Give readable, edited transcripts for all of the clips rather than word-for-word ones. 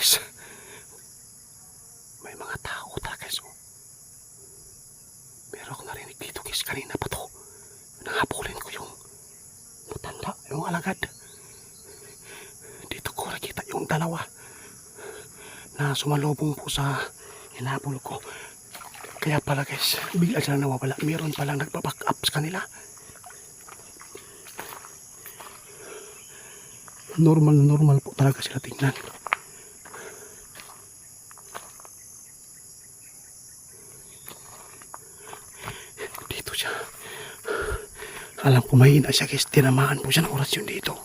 guys. May mga tao talaga guys. Pero ako narinig dito guys, kanina pa to. Nanghabulin ko yung matanda, yung alagad. Dito ko nakita yung dalawa na sumalubong po sa hinabol ko. Kaya pala guys, bigla sila nawawala. Meron palang nagpa-back up sa kanila. Normal po talaga sila tingnan. Dito siya. Alam ko mahina siya guys. Tinamaan po siya ng orasyon dito.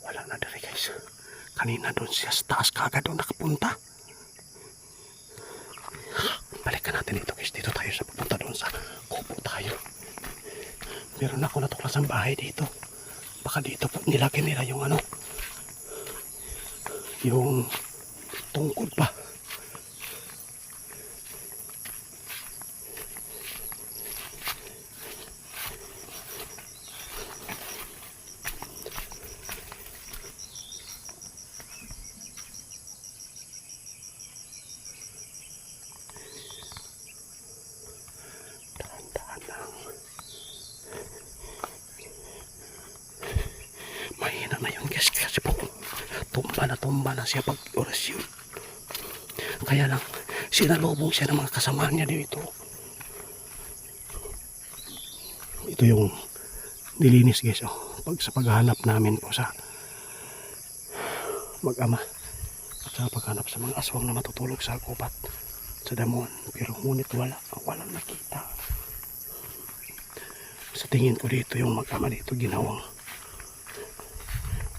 Wala na dali guys. Kanina doon siya sa taas kagad doon nakapunta. Balikan natin ito guys. Dito tayo sa pupunta doon sa kubo tayo. Meron ako natuklas ang bahay dito. Baka dito po nilagay nila yung ano. Yung tungkod pa. Mahina na yun guys kasi po tumba na siya pag orasyon. Kaya lang sinalubong siya ng mga kasamahan niya dito. Ito yung nilinis guys pag sa paghahanap namin po sa mag-ama at sa paghanap sa mga aswang na matutulog sa gubat sa damon. Pero ngunit walang nakita. Sa tingin ko dito yung mag-ama dito ginawang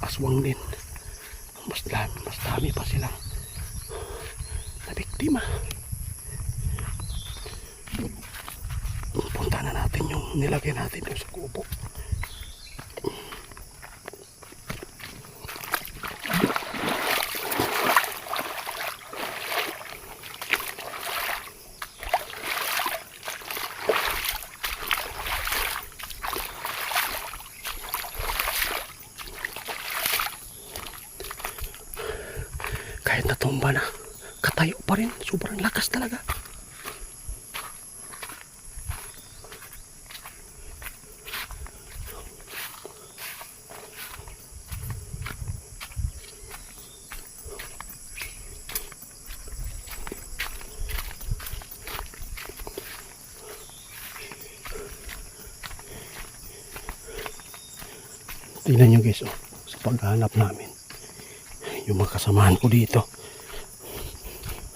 aswang din. Mas dami pa silang na biktima. Punta na natin yung nilagay natin yung sa kubo. Kahit natumba na, katayo pa rin. Sobrang lakas talaga. Tingnan nyo guys sa paghahanap namin. Yung mga kasamahan ko dito.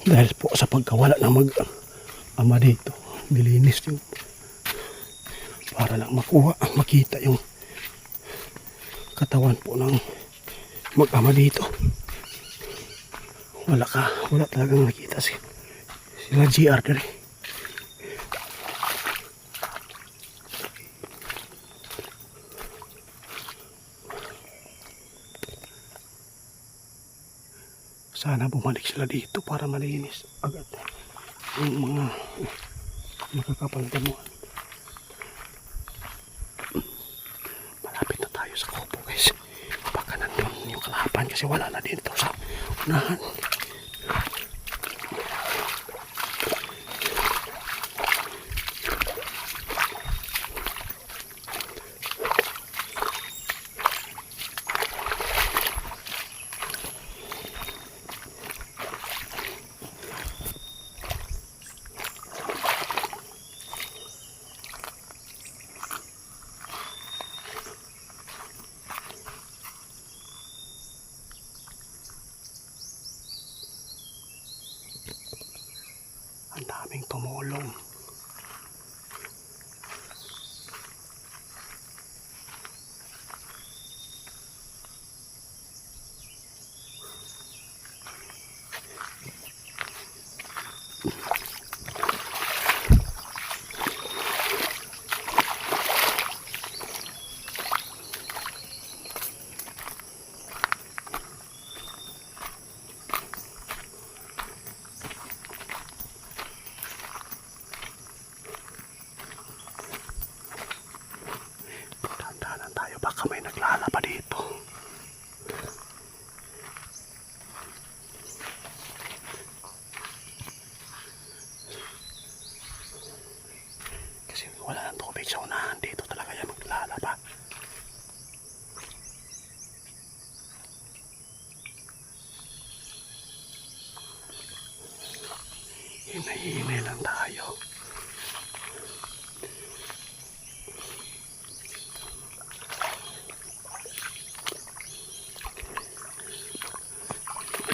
Dahil po sa pagkawala ng mag-ama dito, nilinis yung para lang makita yung katawan po ng mag-ama dito. Wala talagang nakita sila GR dali. Sana bumalik sila dito para malinis agad yung mga makakapagdamuhan. Malapit na tayo sa kubo guys. Baka nandun yung kalaban kasi wala na dito sa unahan. Ang daming tumulong. sa unahan. Dito talaga yan maglalaba. Hinay-hinay lang tayo.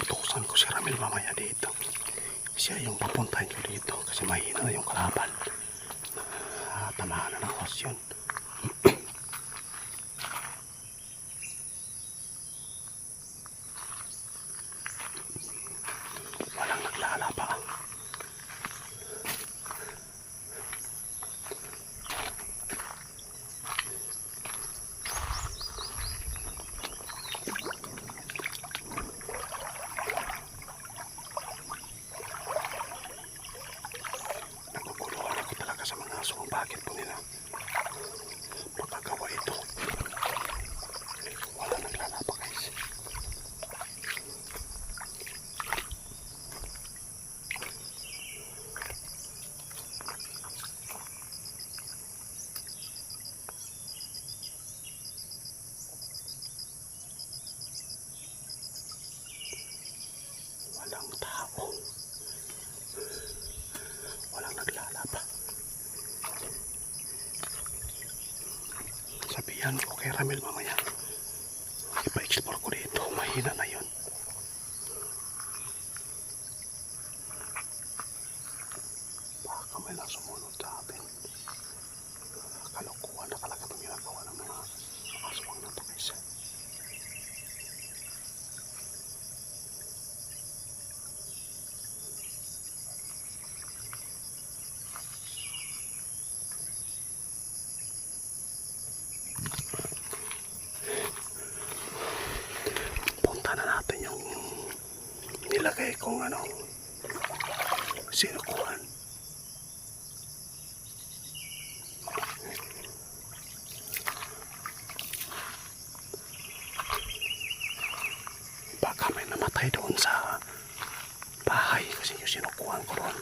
Tutusan ko si Ramil mamaya dito. Siya yung papuntahin ko dito kasi mahina na yung kalaban. Tamahan na ng horse yun. Walang naglalaba. Naguguluhan ako talaga sa mga aso kung bakit po nila magagawa ito. Walang naglalaba guys. Walang tao. Walang naglalaba. Sabihan ko kay Ramil mamaya. Ipa-explore ko dito. Mahina na yun. Baka may lang sumunod sa atin. Kalukuhan na talaga itong ginagawa ng mga aswang na ito guys. Punta na natin yung nilagay kong sinukuhan. Baka may namatay doon sa bahay kasi yung sinukuhan ko ron.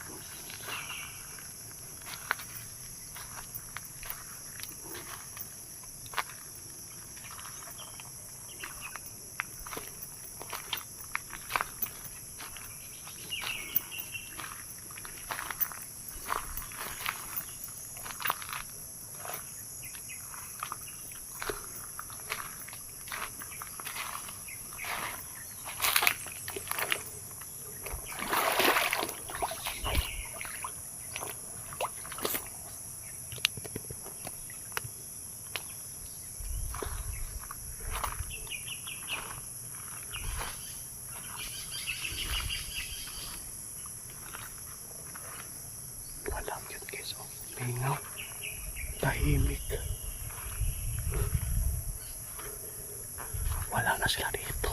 Walang yun guys. Mingaw. Tahimik. Wala na sila dito.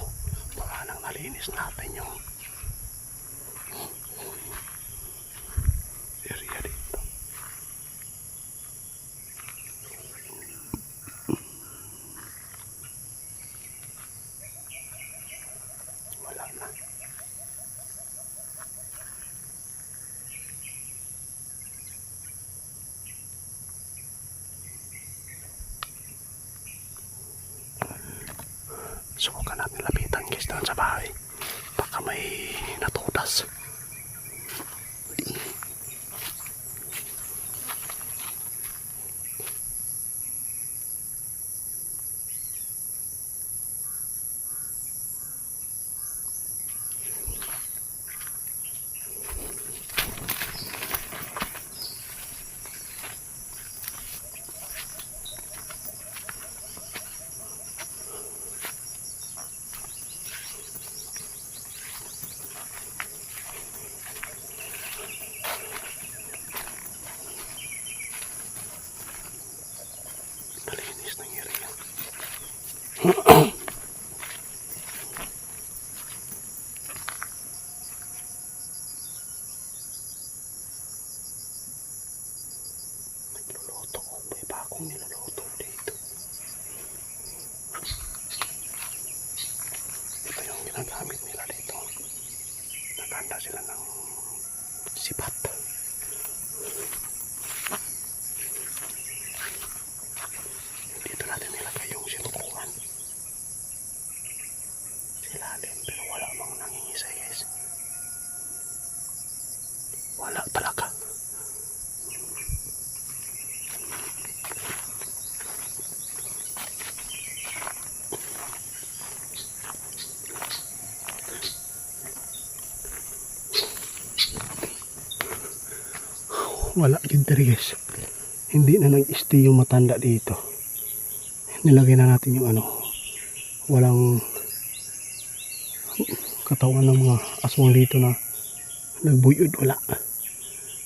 Baka nang nalinis natin yung area dito. Wala na. Subukan natin lapitan guys doon sa bahay. Baka may natutas. Nalinis ng area. Nagluluto ko. May bagong niluluto dito. Ito yung ginagamit nila dito. Naghanda sila ng sipat. wala din diri guys. Hindi na nag-stay yung matanda dito. Nilagay na natin yung walang katawan ng mga aswang dito na nagbuyod. Wala.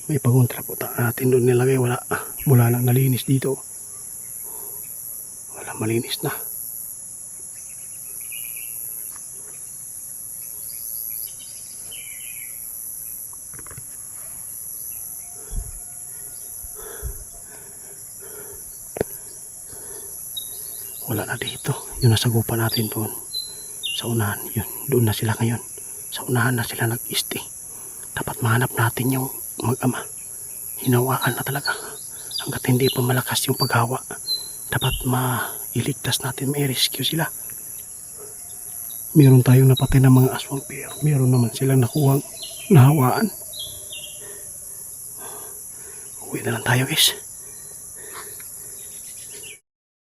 May paguntra po natin doon nilagay. Wala. Mula lang nalinis dito. Wala, malinis na. Wala na dito. Yung nasagupan natin doon sa unahan, yun, doon na sila ngayon. Sa unahan na sila nag-stay. Dapat mahanap natin yung mag-ama. Hinawaan na talaga. Hanggat hindi pa malakas yung paghawa, dapat mailigtas natin, may rescue sila. Meron tayong napatay ng mga aswang, pero meron naman silang nakuhang nahawaan. Uwi na lang tayo guys.